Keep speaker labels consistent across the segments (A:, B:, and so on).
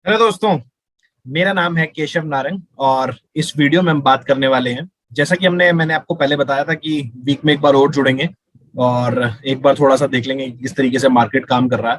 A: Hello दोस्तों। मेरा नाम है केशव नारंग और इस वीडियो में हम बात करने वाले हैं। जैसा कि मैंने आपको पहले बताया था कि वीक में एक बार और जुड़ेंगे और एक बार थोड़ा सा देख लेंगे कि किस तरीके से मार्केट काम कर रहा है।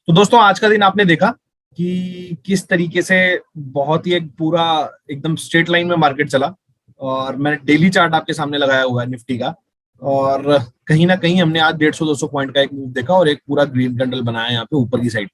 A: तो दोस्तों, आज का दिन आपने देखा कि किस तरीके से बहुत ही एक पूरा एकदम स्ट्रेट लाइन में मार्केट चला। और मैंने डेली चार्ट आपके सामने लगाया हुआ है निफ्टी का। और कहीं ना कहीं हमने आज 150-200 पॉइंट का एक मूव देखा और एक पूरा ग्रीन कैंडल बनाया यहाँ पे ऊपर की साइड।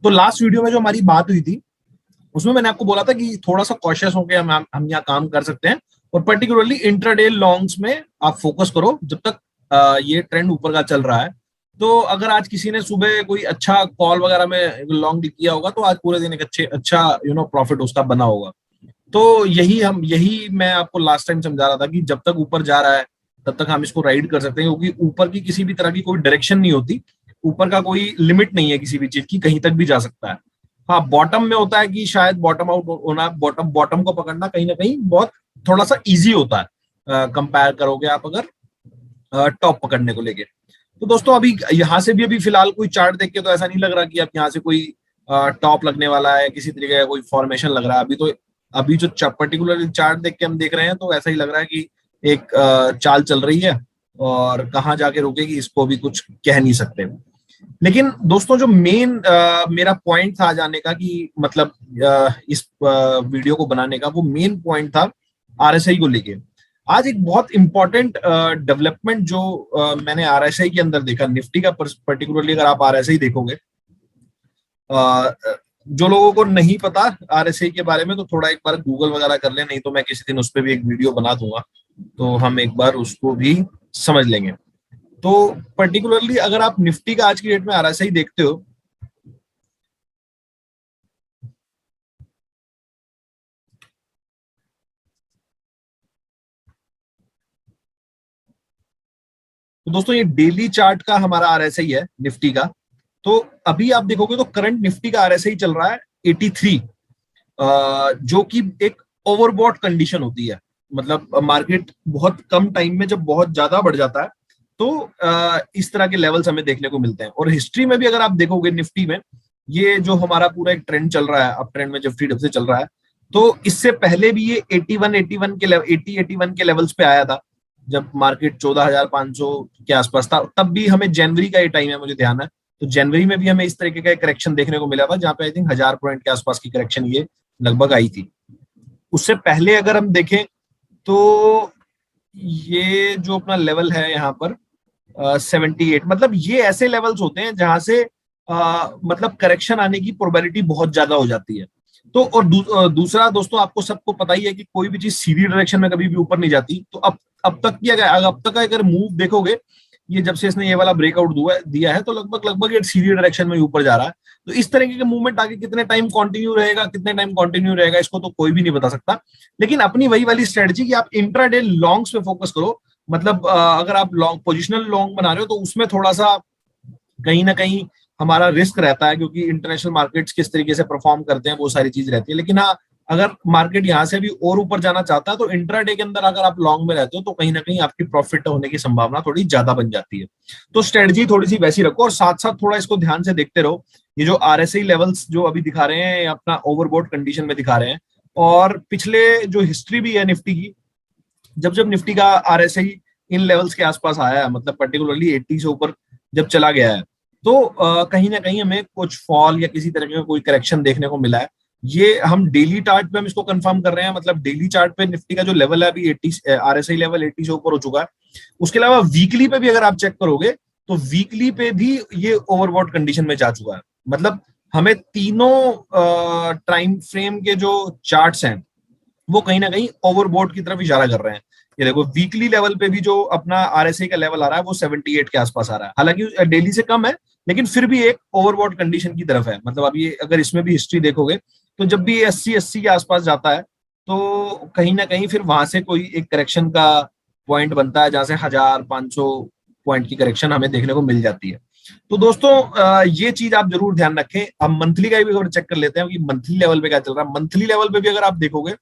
A: तो लास्ट वीडियो में जो हमारी बात हुई थी उसमें मैंने आपको बोला था कि थोड़ा सा कॉशियस होकर हम यहाँ काम कर सकते हैं। और पर्टिकुलरली इंट्राडे लॉन्ग्स में आप फोकस करो जब तक ये ट्रेंड ऊपर का चल रहा है। तो अगर आज किसी ने सुबह कोई अच्छा कॉल वगैरह में लॉन्ग किया होगा तो आज पूरे दिन एक अच्छा प्रॉफिट उसका बना होगा। तो यही मैं आपको लास्ट टाइम समझा रहा था कि जब तक ऊपर जा रहा है तब तक हम इसको राइड कर सकते हैं, क्योंकि ऊपर की किसी भी तरह की कोई डायरेक्शन नहीं होती। ऊपर का कोई लिमिट नहीं है किसी भी चीज की, कहीं तक भी जा सकता है। हाँ, बॉटम में होता है कि शायद बॉटम आउट होना, बॉटम बॉटम को पकड़ना कहीं ना कहीं बहुत थोड़ा सा इजी होता है कंपेयर करोगे आप अगर टॉप पकड़ने को लेके। तो दोस्तों, अभी यहाँ से भी अभी फिलहाल कोई चार्ट देख के तो ऐसा नहीं लग रहा कि आप यहाँ से कोई टॉप लगने वाला है, किसी तरीके का कोई फॉर्मेशन लग रहा है। अभी जो पर्टिकुलर चार्ट देख के हम देख रहे हैं तो ऐसा ही लग रहा है कि एक चाल चल रही है और कहाँ जाके रुकेगी इसको भी कुछ कह नहीं सकते। लेकिन दोस्तों, जो मेरा पॉइंट था आज आने का कि मतलब इस वीडियो को बनाने का, वो मेन पॉइंट था आरएसआई को लेके। आज एक बहुत इंपॉर्टेंट डेवलपमेंट जो मैंने आरएसआई के अंदर देखा, निफ्टी का पर्टिकुलरली अगर आप आरएसआई देखोगे, अ, जो लोगों को नहीं पता आरएसआई के बारे में तो थोड़ा एक बार गूगल वगैरह कर ले, नहीं तो मैं किसी दिन उस पर भी एक वीडियो बना दूंगा तो हम एक बार उसको भी समझ लेंगे। तो पर्टिकुलरली अगर आप निफ्टी का आज की डेट में आरएसआई देखते हो तो दोस्तों, ये डेली चार्ट का हमारा आरएसआई है निफ्टी का। तो अभी आप देखोगे तो करंट निफ्टी का आरएसआई चल रहा है 83, जो कि एक ओवरबॉट कंडीशन होती है। मतलब मार्केट बहुत कम टाइम में जब बहुत ज्यादा बढ़ जाता है तो इस तरह के लेवल्स हमें देखने को मिलते हैं। और हिस्ट्री में भी अगर आप देखोगे निफ्टी में, ये जो हमारा पूरा एक ट्रेंड चल रहा है, अप ट्रेंड में जब फ्रीडम से चल रहा है, तो इससे पहले भी ये 81 के लेवल 81 के लेवल्स पे आया था जब मार्केट 14,500 के आसपास था। तब भी हमें जनवरी का ये टाइम है, मुझे ध्यान है। तो जनवरी में भी हमें इस तरीके का करेक्शन देखने को मिला था जहां पे आई थिंक 1,000 पॉइंट के आसपास की करेक्शन ये लगभग आई थी। उससे पहले अगर हम देखें तो ये जो अपना लेवल है यहाँ पर 78, मतलब ये ऐसे लेवल्स होते हैं जहां से मतलब करेक्शन आने की प्रोबेबिलिटी बहुत ज्यादा हो जाती है। तो और दूसरा दोस्तों, आपको सबको पता ही है कि कोई भी चीज सीधी डायरेक्शन में कभी भी ऊपर नहीं जाती। तो अब तक की अगर अब तक का अगर मूव देखोगे, ये जब से इसने ये वाला ब्रेकआउट दिया है तो लगभग लगभग ये सीधी डायरेक्शन में ऊपर जा रहा है। तो इस तरीके के मूवमेंट आगे कितने टाइम कंटिन्यू रहेगा इसको तो कोई भी नहीं बता सकता। लेकिन अपनी वही वाली स्ट्रेटजी कि आप इंट्राडे लॉन्ग्स पे फोकस करो। मतलब अगर आप लॉन्ग पोजिशनल लॉन्ग बना रहे हो तो उसमें थोड़ा सा कहीं ना कहीं हमारा रिस्क रहता है, क्योंकि इंटरनेशनल मार्केट्स किस तरीके से परफॉर्म करते हैं वो सारी चीज रहती है। लेकिन हाँ, अगर मार्केट यहाँ से भी और ऊपर जाना चाहता है तो इंट्राडे के अंदर अगर आप लॉन्ग में रहते हो तो कहीं ना कहीं आपकी प्रॉफिट होने की संभावना थोड़ी ज्यादा बन जाती है। तो स्ट्रेटजी थोड़ी सी वैसी रखो और साथ साथ थोड़ा इसको ध्यान से देखते रहो। ये जो आरएसआई लेवल्स जो अभी दिखा रहे हैं अपना ओवरबॉट कंडीशन में दिखा रहे हैं। और पिछले जो हिस्ट्री भी है निफ्टी की, जब जब निफ्टी का आरएसआई इन लेवल्स के आसपास आया है, मतलब पर्टिकुलरली 80 से ऊपर जब चला गया है, तो कहीं ना कहीं हमें कुछ फॉल या किसी तरह का कोई करेक्शन देखने को मिला है। ये हम डेली चार्ट पे हम इसको कंफर्म कर रहे हैं। मतलब डेली चार्ट पे निफ्टी का जो लेवल है अभी 80, आरएसआई लेवल 80 से ऊपर हो चुका है। उसके अलावा वीकली पे भी अगर आप चेक करोगे तो वीकली पे भी ये ओवरबॉट कंडीशन में जा चुका है। मतलब हमें तीनों टाइम फ्रेम के जो चार्ट्स हैं वो कहीं ना कहीं ओवरबोट की तरफ इशारा कर रहे हैं। ये देखो, वीकली लेवल पे भी जो अपना आरएसआई का लेवल आ रहा है वो 78 के आसपास आ रहा है। हालांकि डेली से कम है लेकिन फिर भी एक ओवरबॉट कंडीशन की तरफ है। मतलब अब ये अगर इसमें भी हिस्ट्री देखोगे तो जब भी ये 80 के आसपास जाता है तो कहीं ना कहीं फिर वहां से कोई एक करेक्शन का पॉइंट बनता है जहां से 1,500 पॉइंट की करेक्शन हमें देखने को मिल जाती है। तो दोस्तों, ये चीज आप जरूर ध्यान रखें। अब मंथली का भी अगर चेक कर लेते हैं कि मंथली लेवल पे क्या चल रहा है। मंथली लेवल पे भी अगर आप देखोगे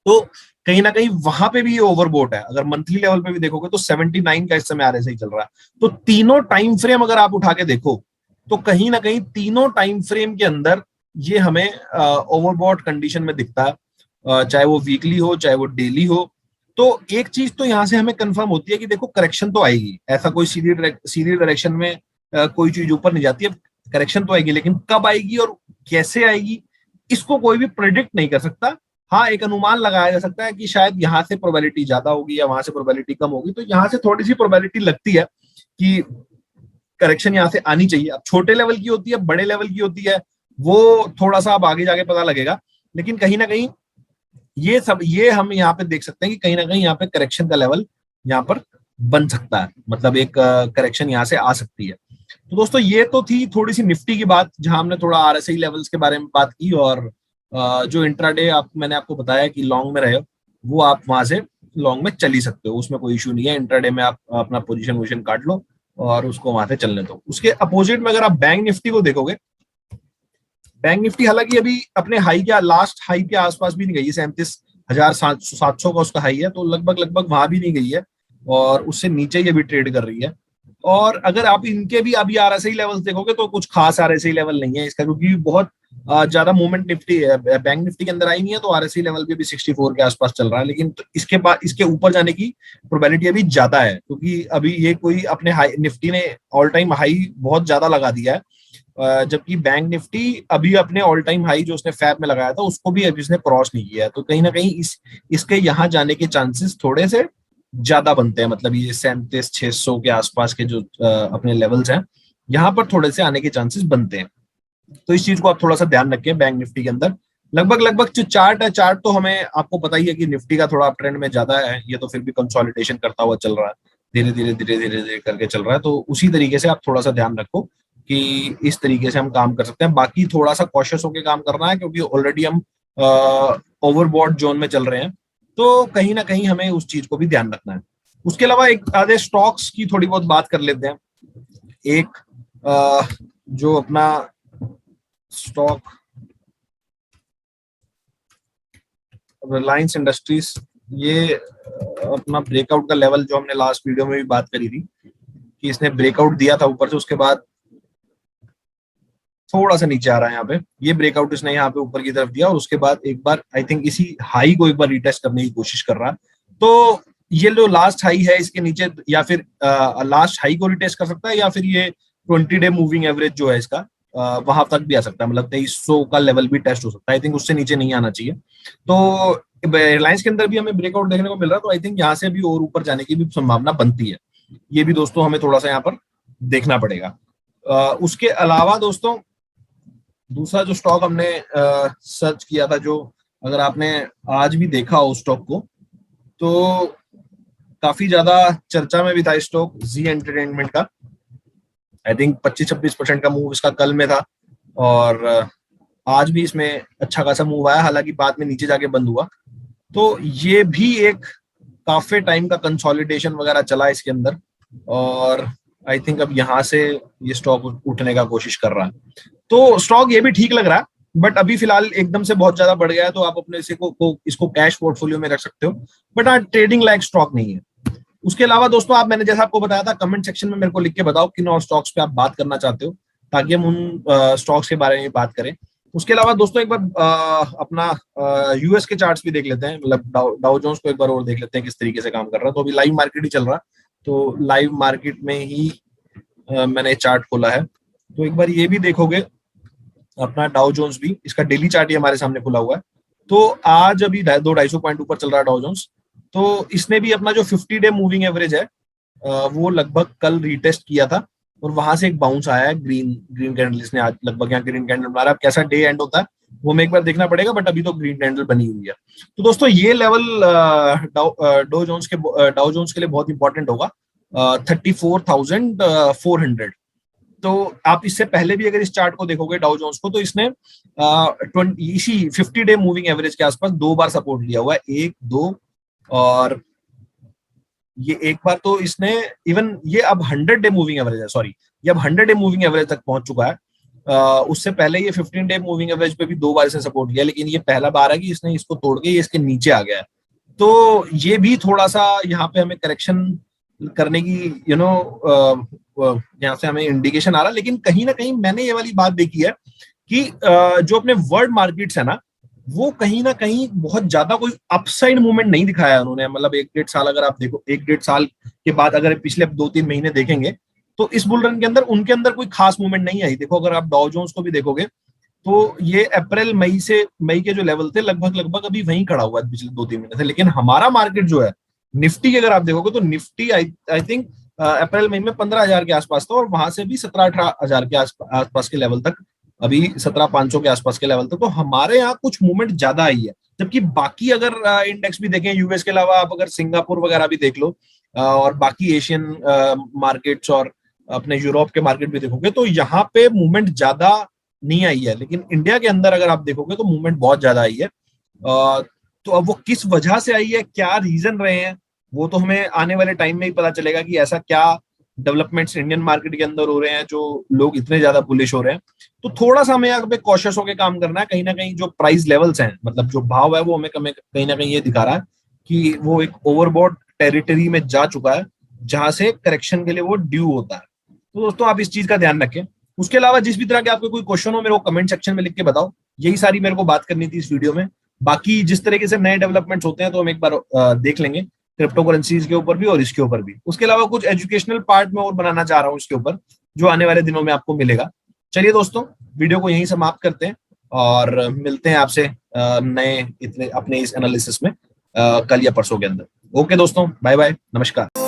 A: तो कहीं ना कहीं वहां पे भी ये ओवरबोट है। अगर मंथली लेवल पे भी देखोगे तो 79 का इस समय आरएसआई चल रहा है। तो तीनों टाइम फ्रेम अगर आप उठा के देखो तो कहीं ना कहीं तीनों टाइम फ्रेम के अंदर ये हमें ओवरबॉट कंडीशन में दिखता है, चाहे वो वीकली हो चाहे वो डेली हो। तो एक चीज तो यहाँ से हमें कंफर्म होती है कि देखो करेक्शन तो आएगी, ऐसा कोई सीधी डायरेक्शन में कोई चीज ऊपर नहीं जाती है, करेक्शन तो आएगी, लेकिन कब आएगी और कैसे आएगी इसको कोई भी प्रेडिक्ट नहीं कर सकता। हाँ, एक अनुमान लगाया जा सकता है कि शायद यहाँ से प्रोबेबिलिटी ज्यादा होगी या वहां से प्रोबेबिलिटी कम होगी, तो यहाँ से थोड़ी सी प्रोबेबिलिटी लगती है कि करेक्शन यहाँ से आनी चाहिए। अब छोटे लेवल की होती है, बड़े लेवल की होती है, वो थोड़ा सा अब आगे जाके पता लगेगा, लेकिन कहीं ना कहीं ये हम यहाँ पे देख सकते हैं कि कहीं ना कहीं यहाँ पे करेक्शन का लेवल यहाँ पर बन सकता है, मतलब एक करेक्शन यहाँ से आ सकती है। तो दोस्तों ये तो थी थोड़ी सी निफ्टी की बात, जहां हमने थोड़ा आरएसआई लेवल्स के बारे में बात की, और जो इंट्राडे मैंने आपको बताया कि लॉन्ग में रहे हो, वो आप वहां से लॉन्ग में चल ही सकते हो, उसमें कोई इशू नहीं है। इंट्राडे में आप अपना पोजीशन वोजिशन काट लो और उसको वहां से चलने दो। उसके अपोजिट में अगर आप बैंक निफ्टी को देखोगे, बैंक निफ्टी हालांकि अभी अपने हाई के लास्ट हाई के आसपास भी नहीं गई है, 37,700 का उसका हाई है, तो लगभग लगभग वहां भी नहीं गई है, और उससे नीचे ही अभी ट्रेड कर रही है। और अगर आप इनके भी अभी आरएसआई लेवल्स देखोगे तो कुछ खास आरएसआई लेवल नहीं है इसका, क्योंकि बहुत ज्यादा मूवमेंट निफ्टी बैंक निफ्टी के अंदर आई नहीं है, तो आरएसआई लेवल भी अभी 64 के आसपास चल रहा है। लेकिन तो इसके बाद इसके ऊपर जाने की प्रोबेबिलिटी अभी ज्यादा है, क्योंकि अभी ये कोई अपने हाई निफ्टी ने ऑल टाइम हाई बहुत ज्यादा लगा दिया है, जबकि बैंक निफ्टी अभी अपने ऑल टाइम हाई जो उसने फैब में लगाया था उसको भी अभी उसने क्रॉस नहीं किया है। तो कहीं ना कहीं इसके यहाँ जाने के चांसेस थोड़े से ज्यादा बनते हैं, मतलब ये 37,600 के आसपास के जो अपने लेवल्स हैं, यहाँ पर थोड़े से आने के चांसेस बनते हैं। तो इस चीज को आप थोड़ा सा ध्यान रखें बैंक निफ्टी के अंदर। लगभग लगभग जो चार्ट है, चार्ट तो हमें आपको पता ही है कि निफ्टी का थोड़ा ट्रेंड में ज्यादा है, ये तो फिर भी कंसोलिडेशन करता हुआ चल रहा है, धीरे धीरे धीरे धीरे धीरे करके चल रहा है। तो उसी तरीके से आप थोड़ा सा ध्यान रखो कि इस तरीके से हम काम कर सकते हैं। बाकी थोड़ा सा कॉशियस होकर काम करना है, क्योंकि ऑलरेडी हम ओवरबॉट जोन में चल रहे हैं, तो कहीं ना कहीं हमें उस चीज को भी ध्यान रखना है। उसके अलावा एक आधे स्टॉक्स की थोड़ी बहुत बात कर लेते हैं। एक जो अपना स्टॉक रिलायंस इंडस्ट्रीज, ये अपना ब्रेकआउट का लेवल जो हमने लास्ट वीडियो में भी बात करी थी कि इसने ब्रेकआउट दिया था ऊपर से, उसके बाद थोड़ा सा नीचे आ रहा है। यहाँ पे ये ब्रेकआउट इसने यहाँ पे ऊपर की तरफ दिया, और उसके बाद एक बार आई थिंक इसी हाई को एक बार रिटेस्ट करने की कोशिश कर रहा है। तो ये जो लास्ट हाई है इसके नीचे, या फिर लास्ट हाई को रिटेस्ट कर सकता है, या फिर ये 20 डे मूविंग एवरेज जो है इसका वहां तक भी आ सकता है, मतलब 2300 का लेवल भी टेस्ट हो सकता है। आई थिंक उससे नीचे नहीं आना चाहिए। तो रिलायंस के अंदर भी हमें ब्रेकआउट देखने को मिल रहा है, तो आई थिंक यहाँ से भी और ऊपर जाने की भी संभावना बनती है। ये भी दोस्तों हमें थोड़ा सा यहाँ पर देखना पड़ेगा। उसके अलावा दोस्तों दूसरा जो स्टॉक हमने सर्च किया था, जो अगर आपने आज भी देखा हो स्टॉक को, तो काफी ज्यादा चर्चा में भी था स्टॉक, जी एंटरटेनमेंट का। आई थिंक 25-26% का मूव इसका कल में था, और आज भी इसमें अच्छा खासा मूव आया, हालांकि बाद में नीचे जाके बंद हुआ। तो ये भी एक काफी टाइम का कंसोलिडेशन वगैरह चला इसके अंदर, और आई थिंक अब यहाँ से ये स्टॉक उठने का कोशिश कर रहा है। तो स्टॉक ये भी ठीक लग रहा है, बट अभी फिलहाल एकदम से बहुत ज्यादा बढ़ गया है, तो आप अपने इसको कैश पोर्टफोलियो में रख सकते हो, बट हाँ ट्रेडिंग लायक स्टॉक नहीं है। उसके अलावा दोस्तों आप, मैंने जैसा आपको बताया था, कमेंट सेक्शन में मेरे को लिख के बताओ किन और स्टॉक्स पे आप बात करना चाहते हो, ताकि हम उन स्टॉक्स के बारे में बात करें। उसके अलावा दोस्तों एक बार अपना यूएस के चार्ट्स भी देख लेते हैं, मतलब डाउ जोन्स को एक बार और देख लेते हैं किस तरीके से काम कर रहा है। तो अभी लाइव मार्केट ही चल रहा है, तो लाइव मार्केट में ही मैंने चार्ट खोला है, तो एक बार ये भी देखोगे अपना डाउ जोन्स भी, इसका डेली चार्ट ही हमारे सामने खुला हुआ है। तो आज अभी 200-250 पॉइंट ऊपर चल रहा है डाउ जोन्स। तो इसने भी अपना जो 50 डे मूविंग एवरेज है वो लगभग कल रीटेस्ट किया था, और वहां से एक बाउंस आया है ग्रीन कैंडल, इसने आज लगभग यहाँ ग्रीन कैंडल बना रहा है। कैसा डे एंड होता है वो हमें एक बार देखना पड़ेगा, बट अभी तो ग्रीन कैंडल बनी हुई है। तो दोस्तों ये लेवल डाउ जोन्स के लिए बहुत इंपॉर्टेंट होगा, 34,400। तो आप इससे पहले भी अगर इस चार्ट को देखोगे डाउ जोन्स को, तो इसने इसी 50 डे मूविंग एवरेज के आसपास 2 बार सपोर्ट लिया हुआ है, 1, 2, और ये एक बार तो इसने इवन ये अब 100 डे मूविंग एवरेज है, सॉरी ये अब 100 डे मूविंग एवरेज तक पहुंच चुका है। उससे पहले ये 15 डे मूविंग एवरेज पे भी 2 बार इसने सपोर्ट लिया, लेकिन ये पहला बार है कि इसने इसको तोड़ के ये इसके नीचे आ गया है। तो ये भी थोड़ा सा यहाँ पे हमें करेक्शन करने की यहाँ से हमें इंडिकेशन आ रहा है। लेकिन कहीं ना कहीं मैंने ये वाली बात देखी है कि जो अपने वर्ल्ड मार्केट्स है ना, वो कहीं ना कहीं बहुत ज्यादा कोई अपसाइड मूवमेंट नहीं दिखाया उन्होंने। मतलब 1-1.5 साल अगर आप देखो, 1-1.5 साल के बाद अगर पिछले 2-3 महीने देखेंगे, तो इस बुल रन के अंदर उनके अंदर कोई खास मूवमेंट नहीं आई। देखो अगर आप डाउ जोन्स को भी देखोगे, तो ये अप्रैल मई के जो लेवल थे, लगभग लगभग अभी वहीं खड़ा हुआ है पिछले 2-3 महीने से। लेकिन हमारा मार्केट जो है निफ्टी की अगर आप देखोगे, तो निफ्टी आई थिंक अप्रैल मई में 15,000 के आसपास था, और वहां से भी 17-18 हजार के आसपास के लेवल तक, अभी 17,500 के आसपास के लेवल तक। तो हमारे यहाँ कुछ मूवमेंट ज्यादा आई है। जबकि बाकी अगर इंडेक्स भी देखें, यूएस के अलावा आप अगर सिंगापुर वगैरह भी देख लो, और बाकी एशियन मार्केट्स और अपने यूरोप के मार्केट भी देखोगे, तो यहाँ पे मूवमेंट ज्यादा नहीं आई है। लेकिन इंडिया के अंदर अगर आप देखोगे, तो मूवमेंट बहुत ज्यादा आई है। तो अब वो किस वजह से आई है, क्या रीजन रहे हैं, वो तो हमें आने वाले टाइम में ही पता चलेगा कि ऐसा क्या डेवलपमेंट्स इंडियन मार्केट के अंदर हो रहे हैं जो लोग इतने ज्यादा बुलिश हो रहे हैं। तो थोड़ा सा हमें यहाँ पे कॉशियस होकर काम करना है। कहीं ना कहीं जो प्राइस लेवल्स हैं, मतलब जो भाव है, वो हमें कहीं ना कहीं ये दिखा रहा है कि वो एक ओवरबॉट टेरिटरी में जा चुका है, जहां से करेक्शन के लिए वो ड्यू होता है। तो दोस्तों आप इस चीज का ध्यान रखें। उसके अलावा जिस भी तरह के आपके कोई क्वेश्चन हो, मेरे को कमेंट सेक्शन में लिख के बताओ। यही सारी मेरे को बात करनी थी इस वीडियो में। बाकी जिस तरीके से नए डेवलपमेंट्स होते हैं, तो हम एक बार देख लेंगे, क्रिप्टो करेंसीज के ऊपर भी और इसके ऊपर भी। उसके अलावा कुछ एजुकेशनल पार्ट में और बनाना चाह रहा हूँ इसके ऊपर, जो आने वाले दिनों में आपको मिलेगा। चलिए दोस्तों, वीडियो को यहीं समाप्त करते हैं, और मिलते हैं आपसे नए इतने अपने इस एनालिसिस में कल या परसों के अंदर। ओके दोस्तों, बाय बाय, नमस्कार।